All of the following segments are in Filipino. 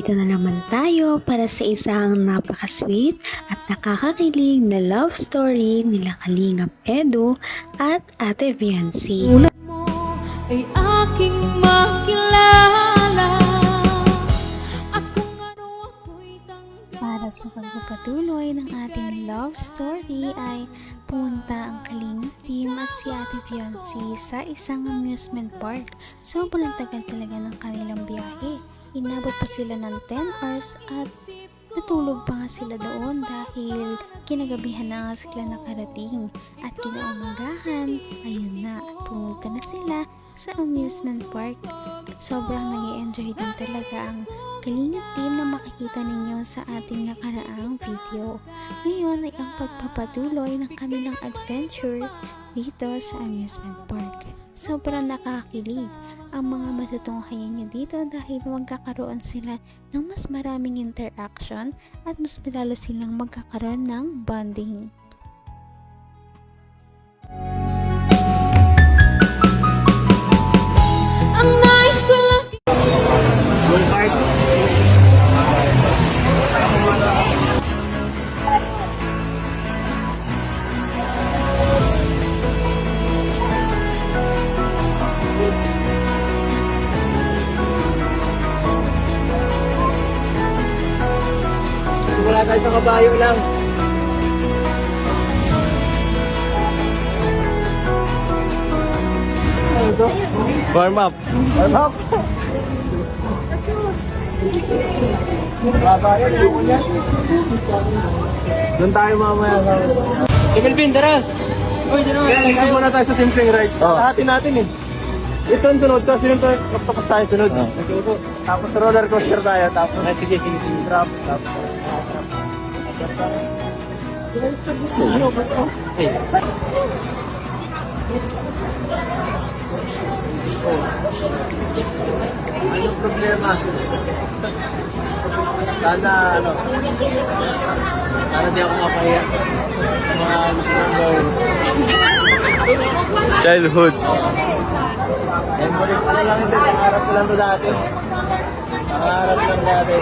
Narito na naman tayo para sa isang napaka-sweet at nakakakilig na love story nila Kalingap Edu at Ate Viancy. Mo ay aking makilala at kung ano ako'y tanggap. Para sa pagpapatuloy ng ating love story ay pumunta ang Kalingap team at si Ate Viancy sa isang amusement park. Sobrang tagal talaga ng kanilang biyahe. Inabot pa sila ng 10 hours at natulog pa nga sila doon dahil kinagabihan na nga sila nakarating. At kinaumagahan, ayun na, pumunta na sila sa amusement park. Sobrang nag-i-enjoy din talaga ang Kalingap team na makikita ninyo sa ating nakaraang video. Ngayon ay ang pagpapatuloy ng kanilang adventure dito sa amusement park. Sobrang nakakakilig ang mga matutunghayan niya dito dahil magkakaroon sila ng mas maraming interaction at mas lalo silang magkakaroon ng bonding. Ang nais ko lang Wala tayo sa kabayo lang. Warm up. Warm up. Babayo, doon tayo mamaya. Melvin, tara. Uy, dito muna tayo sa simpleng ride. Lahatin natin eh. Ito ang sunod ko. Sino ito? Tapos tayo sunod. Tapos roller coaster tayo. Tapos sige, drop. Tapos anong problema? Sana sana di ako mapahiya sa mga gusto kong gawin. Childhood. Memory pa lang ito. Pangarap ko lang ito dati. Pangarap lang dati.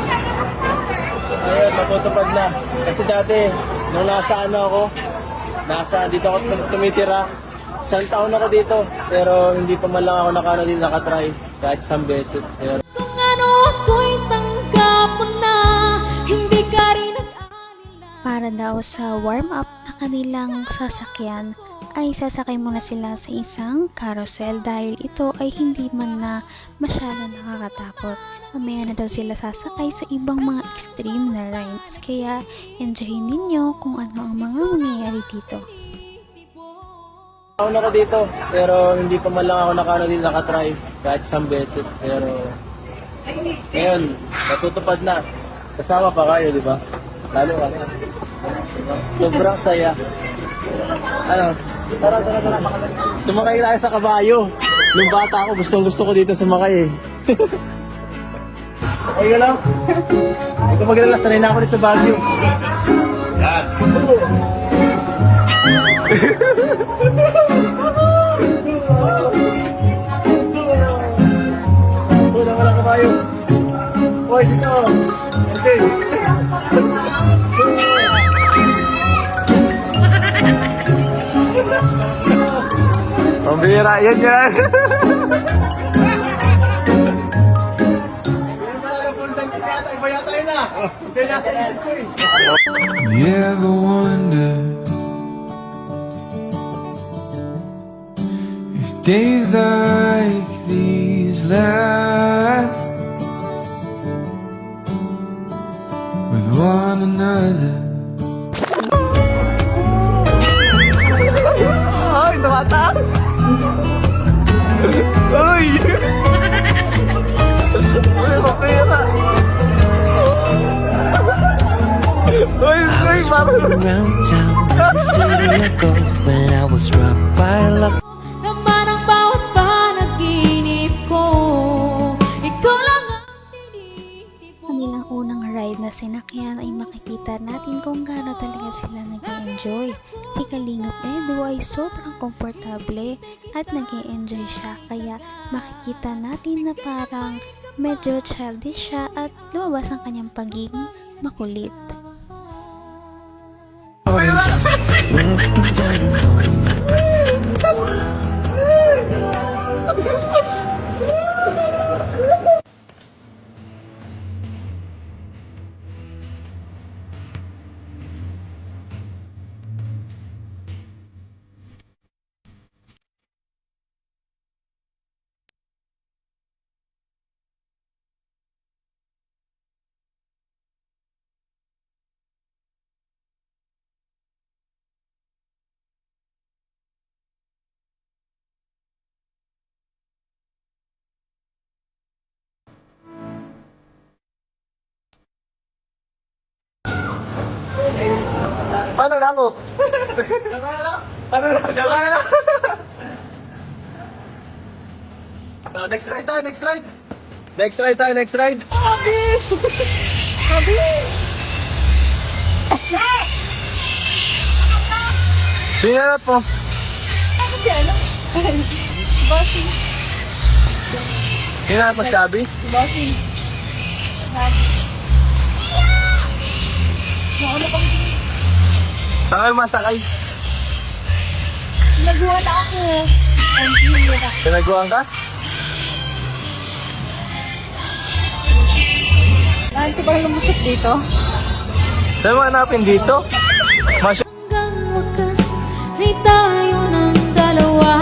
Ayun, matutupad na. Kasi dati, nung dito ako tumitira. Isang taon ako dito, pero hindi pa man lang ako nakatry kahit isang beses. Pero kung ano ako'y tanggap mo na, hindi ka rin nag-alala. Para daw sa warm-up na kanilang sasakyan ay sasakay muna sila sa isang carousel dahil ito ay hindi man na masyado nakakatakot. Mamaya na daw sila sasakay sa ibang mga extreme na rides, kaya enjoyin ninyo kung ano ang mga mangyayari dito. taon ako dito, pero hindi pa man lang ako nakatry kahit isang beses. Pero ngayon, natutupad na. Kasama pa kayo, di ba? Lalo ka na. Sobrang saya. Tara. Sumakay tayo sa kabayo. Nung bata ako, gusto ko dito sumakay eh. Okay ka lang? Ikaw magalala, sanay na ako dito sa Baguio. Yan. Wala kabayo. Hoy, dito. Okay. Pambira, yan yan. You ever wonder if days like these last with one another? Ay, tumataas. Uy! Uy, pambira. Uy, parang... Around town like a city ago when I was struck by luck. Naman ang bawat panaginip ko, ikaw lang ang tinitipon. Kanilang unang ride na sinakyan ay makikita natin kung gaano talaga sila nag-enjoy. Si Kalingap Edu ay sobrang komportable at nag-enjoy siya, kaya makikita natin na parang medyo childish siya at lumabas ang kanyang pagiging makulit. Paano na ako? Paano na? Next ride tayo, next ride! Next ride tayo, next ride! Pinanap mo. Pinanap mo sabi? Saan kayo masakay? Nagawa na ako. Pinaguan ka? Bakit ka ba lumusot dito? Saan mo hanapin dito? Hanggang wakas ay tayo ng dalawa.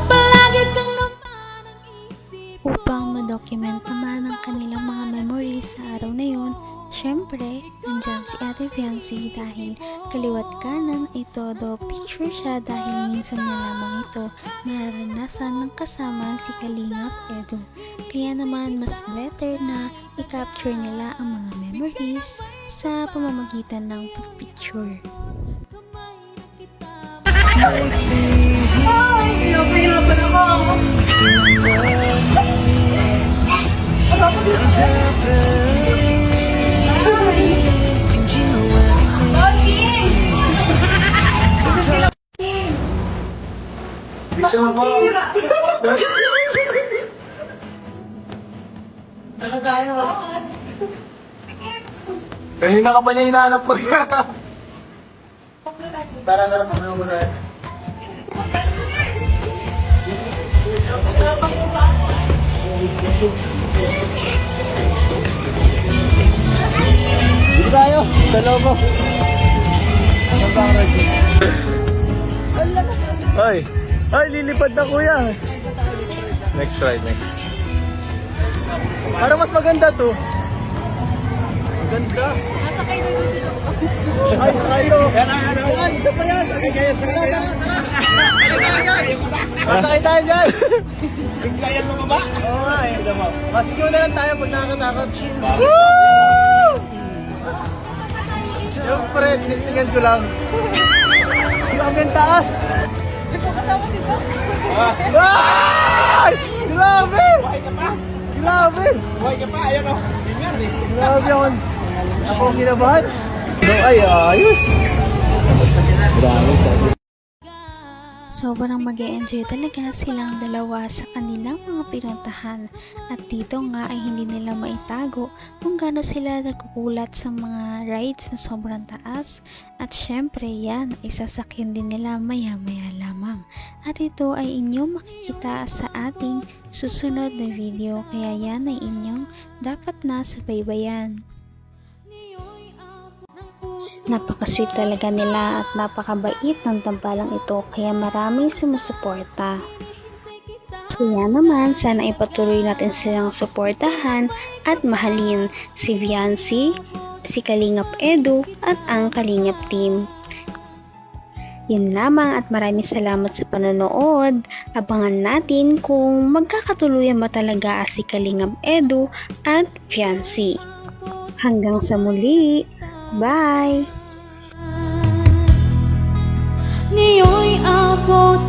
Palagi kang naman ang isip. Upang ma-document naman ang kanilang mga memories sa araw na yun, syempre, nandyan si Ate Fiancé dahil kaliwat kanan ay todo picture siya dahil minsan na lamang ito maranasan ng kasama si Kalingap Edu. Kaya naman mas better na i-capture nila ang mga memories sa pamamagitan ng picture. Kanina ka pa niya hinahanap ko. Tara na lang mo na. Dito tayo, sa logo. Ay, ay, lilipad na kuya. Next ride, next. Para mas maganda to. Maganda. Ay, tayo. Yan, isa pa yan. Masakay tayo dyan. Biglayan mo ba? Oo nga eh. Mas ikaw na lang tayo pag nakakatakot. Woo! Yung pre, tinistingan ko lang. Grabe ang taas. Gusto kasama si Bob? Ay! Grabe! Grabe! Buhay ka pa, ayan o. Grabe yun. Ako ang kinabahan. No, ay, ayos. Grabe. Sobrang mag-e-enjoy talaga silang dalawa sa kanilang mga pinuntahan at dito nga ay hindi nila maitago kung gaano sila nagkukulat sa mga rides na sobrang taas at syempre yan ay sasakyan din nila maya-maya lamang at ito ay inyong makikita sa ating susunod na video kaya yan ay inyong dapat na subaybayan. Napaka-sweet talaga nila at napakabait ng tambalang ito kaya maraming sumusuporta. Kaya naman sana ipatuloy natin silang suportahan at mahalin si Fiancé, si Kalingap Edu at ang Kalingap team. Yun lamang at maraming salamat sa panonood. Abangan natin kung magkakatuluyan ba talaga si Kalingap Edu at Fiancé. Hanggang sa muli! Bye! Ngayon'y abot